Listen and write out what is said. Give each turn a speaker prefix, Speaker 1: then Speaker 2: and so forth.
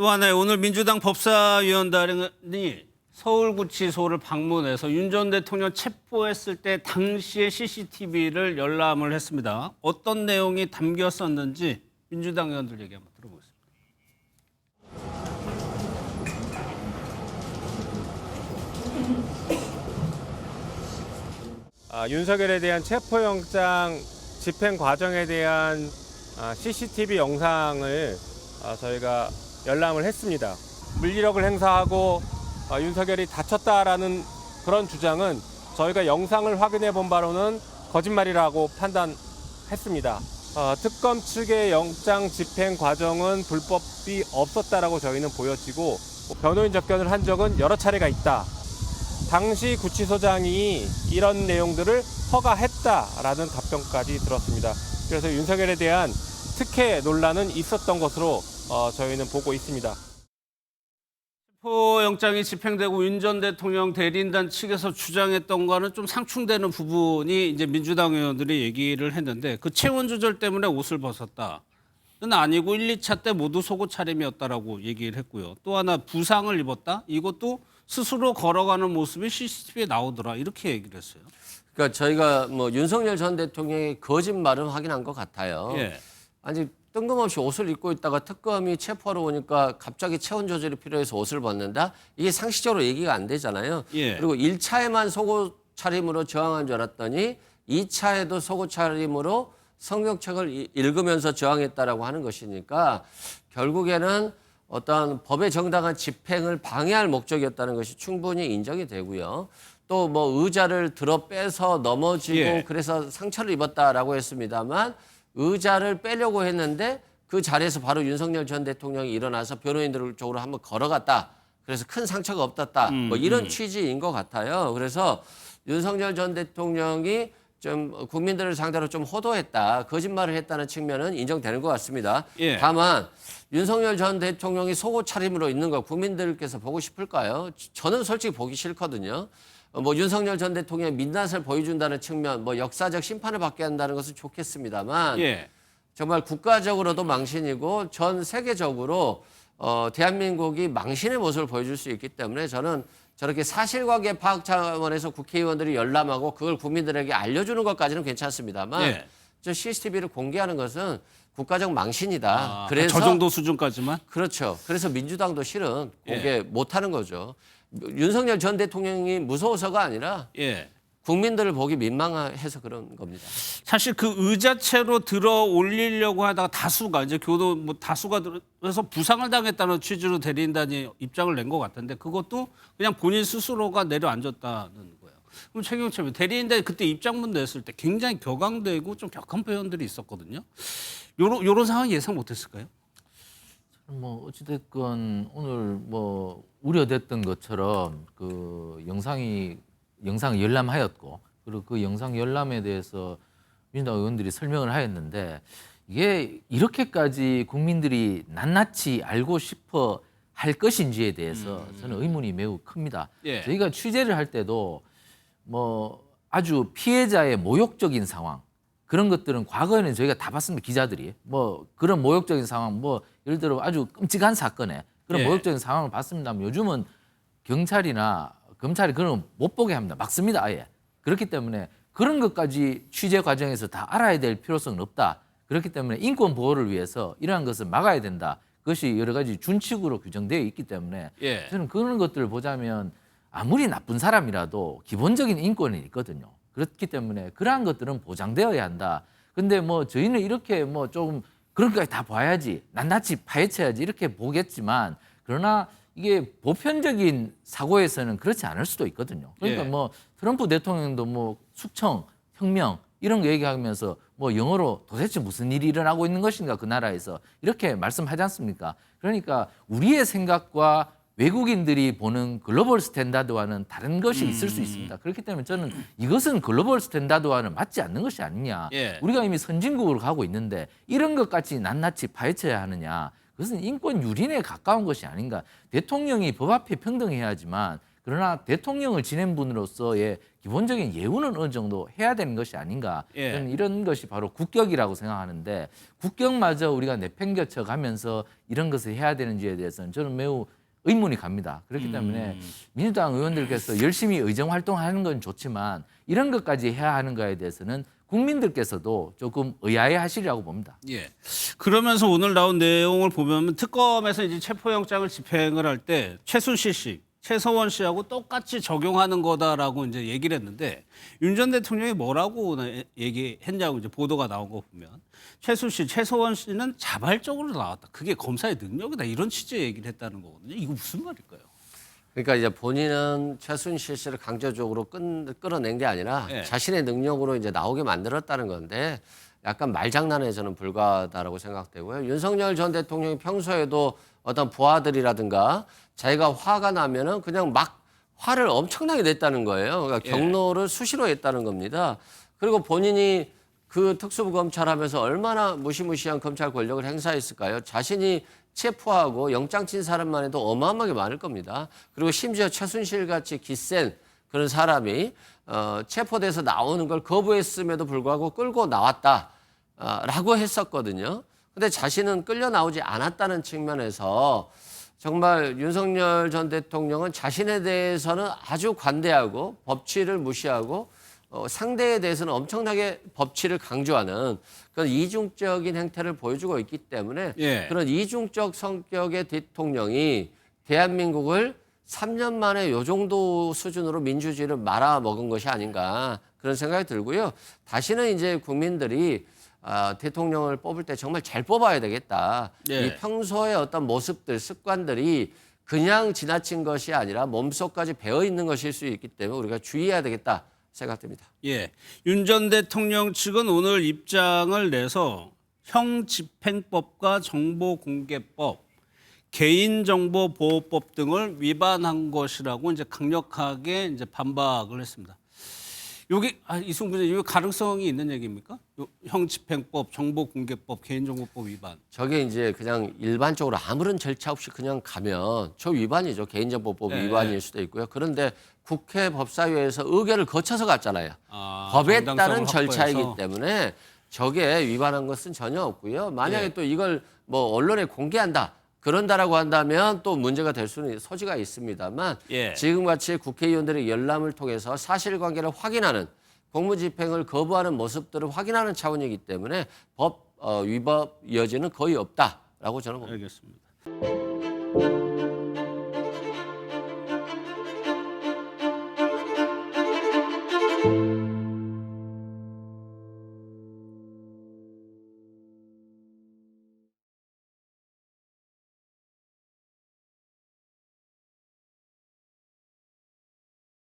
Speaker 1: 또 하나의 오늘 민주당 법사위원단이 서울구치소를 방문해서 윤 전 대통령 체포했을 때 당시의 CCTV를 열람을 했습니다. 어떤 내용이 담겼었는지 민주당 의원들 얘기 한번 들어보겠습니다.
Speaker 2: 윤석열에 대한 체포영장 집행 과정에 대한 CCTV 영상을 저희가 열람을 했습니다. 물리력을 행사하고 윤석열이 다쳤다라는 그런 주장은 저희가 영상을 확인해 본 바로는 거짓말이라고 판단했습니다. 특검 측의 영장 집행 과정은 불법이 없었다라고 저희는 보여지고 변호인 접견을 한 적은 여러 차례가 있다. 당시 구치소장이 이런 내용들을 허가했다라는 답변까지 들었습니다. 그래서 윤석열에 대한 특혜 논란은 있었던 것으로 저희는 보고 있습니다.
Speaker 1: 체포영장이 집행되고 윤 전 대통령 대리인단 측에서 주장했던 거는 좀 상충되는 부분이 이제 민주당 의원들이 얘기를 했는데 그 체온 조절 때문에 옷을 벗었다. 는 아니고 1, 2차 때 모두 속옷 차림이었다라고 얘기를 했고요. 또 하나 부상을 입었다. 이것도 스스로 걸어가는 모습이 CCTV에 나오더라. 이렇게 얘기를 했어요.
Speaker 3: 그러니까 저희가 뭐 윤석열 전 대통령의 거짓말은 확인한 것 같아요.
Speaker 1: 예.
Speaker 3: 아니 뜬금없이 옷을 입고 있다가 특검이 체포하러 오니까 갑자기 체온 조절이 필요해서 옷을 벗는다? 이게 상식적으로 얘기가 안 되잖아요.
Speaker 1: 예.
Speaker 3: 그리고 1차에만 속옷 차림으로 저항한 줄 알았더니 2차에도 속옷 차림으로 성명책을 읽으면서 저항했다라고 하는 것이니까 결국에는 어떤 법의 정당한 집행을 방해할 목적이었다는 것이 충분히 인정이 되고요. 또 뭐 의자를 들어 빼서 넘어지고
Speaker 1: 예.
Speaker 3: 그래서 상처를 입었다라고 했습니다만 의자를 빼려고 했는데 그 자리에서 바로 윤석열 전 대통령이 일어나서 변호인들 쪽으로 한번 걸어갔다. 그래서 큰 상처가 없었다. 뭐 이런 취지인 것 같아요. 그래서 윤석열 전 대통령이 좀 국민들을 상대로 좀 호도했다, 거짓말을 했다는 측면은 인정되는 것 같습니다.
Speaker 1: 예.
Speaker 3: 다만 윤석열 전 대통령이 속옷 차림으로 있는 거 국민들께서 보고 싶을까요? 저는 솔직히 보기 싫거든요. 뭐 윤석열 전 대통령의 민낯을 보여준다는 측면, 뭐 역사적 심판을 받게 한다는 것은 좋겠습니다만
Speaker 1: 예. 정말
Speaker 3: 국가적으로도 망신이고 전 세계적으로 대한민국이 망신의 모습을 보여줄 수 있기 때문에 저는 저렇게 사실관계 파악 차원에서 국회의원들이 열람하고 그걸 국민들에게 알려주는 것까지는 괜찮습니다만
Speaker 1: 예.
Speaker 3: 저 CCTV를 공개하는 것은 국가적 망신이다.
Speaker 1: 그래서 저 정도 수준까지만?
Speaker 3: 그렇죠. 그래서 민주당도 실은 공개
Speaker 1: 예.
Speaker 3: 못하는 거죠. 윤석열 전 대통령이 무서워서가 아니라
Speaker 1: 예.
Speaker 3: 국민들을 보기 민망해서 그런 겁니다.
Speaker 1: 사실 그 의자채로 들어 올리려고 하다가 다수가 이제 교도 뭐 다수가 들어서 부상을 당했다는 취지로 대리인단이 입장을 낸 것 같은데 그것도 그냥 본인 스스로가 내려앉았다는 거예요. 그럼 최경철 대리인단이 그때 입장문 냈을 때 굉장히 격앙되고 좀 격한 표현들이 있었거든요. 요런 상황 예상 못했을까요?
Speaker 4: 뭐 어찌됐건 오늘 뭐 우려됐던 것처럼 그 영상을 열람하였고 그리고 그 영상 열람에 대해서 민주당 의원들이 설명을 하였는데 이게 이렇게까지 국민들이 낱낱이 알고 싶어 할 것인지에 대해서 저는 의문이 매우 큽니다.
Speaker 1: 예.
Speaker 4: 저희가 취재를 할 때도 뭐 아주 피해자의 모욕적인 상황 그런 것들은 과거에는 저희가 다 봤습니다. 기자들이 뭐 그런 모욕적인 상황 뭐 예를 들어 아주 끔찍한 사건에 그런
Speaker 1: 예.
Speaker 4: 모욕적인 상황을 봤습니다만 요즘은 경찰이나 검찰이 그런 거 못 보게 합니다. 막습니다. 아예. 그렇기 때문에 그런 것까지 취재 과정에서 다 알아야 될 필요성은 없다. 그렇기 때문에 인권 보호를 위해서 이러한 것을 막아야 된다. 그것이 여러 가지 준칙으로 규정되어 있기 때문에
Speaker 1: 예.
Speaker 4: 저는 그런 것들을 보자면 아무리 나쁜 사람이라도 기본적인 인권이 있거든요. 그렇기 때문에 그러한 것들은 보장되어야 한다. 근데 뭐 저희는 이렇게 뭐 조금 그런 것까지 다 봐야지, 낱낱이 파헤쳐야지 이렇게 보겠지만 그러나 이게 보편적인 사고에서는 그렇지 않을 수도 있거든요. 그러니까
Speaker 1: 예.
Speaker 4: 뭐 트럼프 대통령도 뭐 숙청, 혁명 이런 거 얘기하면서 뭐 영어로 도대체 무슨 일이 일어나고 있는 것인가 그 나라에서 이렇게 말씀하지 않습니까? 그러니까 우리의 생각과 외국인들이 보는 글로벌 스탠다드와는 다른 것이 있을 수 있습니다. 그렇기 때문에 저는 이것은 글로벌 스탠다드와는 맞지 않는 것이 아니냐.
Speaker 1: 예.
Speaker 4: 우리가 이미 선진국으로 가고 있는데 이런 것까지 낱낱이 파헤쳐야 하느냐. 그것은 인권 유린에 가까운 것이 아닌가. 대통령이 법 앞에 평등해야지만 그러나 대통령을 지낸 분으로서의 기본적인 예우는 어느 정도 해야 되는 것이 아닌가.
Speaker 1: 예.
Speaker 4: 저는 이런 것이 바로 국격이라고 생각하는데 국격마저 우리가 내팽겨쳐 가면서 이런 것을 해야 되는지에 대해서는 저는 매우 의문이 갑니다. 그렇기 때문에 민주당 의원들께서 열심히 의정 활동하는 건 좋지만 이런 것까지 해야 하는 거에 대해서는 국민들께서도 조금 의아해하시리라고 봅니다.
Speaker 1: 예. 그러면서 오늘 나온 내용을 보면 특검에서 이제 체포영장을 집행을 할 때 최순실 씨, 최서원 씨하고 똑같이 적용하는 거다라고 이제 얘기를 했는데 윤 전 대통령이 뭐라고 얘기했냐고 이제 보도가 나온 거 보면 최순실, 최서원 씨는 자발적으로 나왔다. 그게 검사의 능력이다. 이런 취지의 얘기를 했다는 거거든요. 이거 무슨 말일까요?
Speaker 3: 그러니까 이제 본인은 최순실 씨를 강제적으로 끌어낸 게 아니라
Speaker 1: 예.
Speaker 3: 자신의 능력으로 이제 나오게 만들었다는 건데 약간 말장난에 저는 불과하다라고 생각되고요. 윤석열 전 대통령이 평소에도 어떤 부하들이라든가 자기가 화가 나면은 그냥 막 화를 엄청나게 냈다는 거예요. 그러니까
Speaker 1: 예.
Speaker 3: 경로를 수시로 했다는 겁니다. 그리고 본인이 그 특수부 검찰하면서 얼마나 무시무시한 검찰 권력을 행사했을까요? 자신이 체포하고 영장 친 사람만 해도 어마어마하게 많을 겁니다. 그리고 심지어 최순실 같이 기센 그런 사람이 체포돼서 나오는 걸 거부했음에도 불구하고 끌고 나왔다라고 했었거든요. 근데 자신은 끌려 나오지 않았다는 측면에서 정말 윤석열 전 대통령은 자신에 대해서는 아주 관대하고 법치를 무시하고 상대에 대해서는 엄청나게 법치를 강조하는 그런 이중적인 행태를 보여주고 있기 때문에
Speaker 1: 예.
Speaker 3: 그런 이중적 성격의 대통령이 대한민국을 3년 만에 이 정도 수준으로 민주주의를 말아먹은 것이 아닌가 그런 생각이 들고요. 다시는 이제 국민들이 대통령을 뽑을 때 정말 잘 뽑아야 되겠다.
Speaker 1: 예.
Speaker 3: 이 평소의 어떤 모습들, 습관들이 그냥 지나친 것이 아니라 몸속까지 배어 있는 것일 수 있기 때문에 우리가 주의해야 되겠다 생각됩니다.
Speaker 1: 예. 윤 전 대통령 측은 오늘 입장을 내서 형집행법과 정보공개법, 개인정보보호법 등을 위반한 것이라고 이제 강력하게 이제 반박을 했습니다. 여기 이승훈 부장님, 이거 가능성이 있는 얘기입니까? 형집행법, 정보공개법, 개인정보법 위반.
Speaker 3: 저게 이제 그냥 일반적으로 아무런 절차 없이 그냥 가면 저 위반이죠. 개인정보법
Speaker 1: 네.
Speaker 3: 위반일 수도 있고요. 그런데 국회 법사위에서 의결을 거쳐서 갔잖아요.
Speaker 1: 아,
Speaker 3: 법에
Speaker 1: 정당성을
Speaker 3: 따른 절차이기
Speaker 1: 확보해서.
Speaker 3: 때문에 저게 위반한 것은 전혀 없고요. 만약에
Speaker 1: 예.
Speaker 3: 또 이걸 뭐 언론에 공개한다. 그런다라고 한다면 또 문제가 될 수는 소지가 있습니다만
Speaker 1: 예.
Speaker 3: 지금같이 국회의원들의 열람을 통해서 사실관계를 확인하는 공무집행을 거부하는 모습들을 확인하는 차원이기 때문에 법 위법 여지는 거의 없다라고 저는 봅니다.
Speaker 1: 알겠습니다.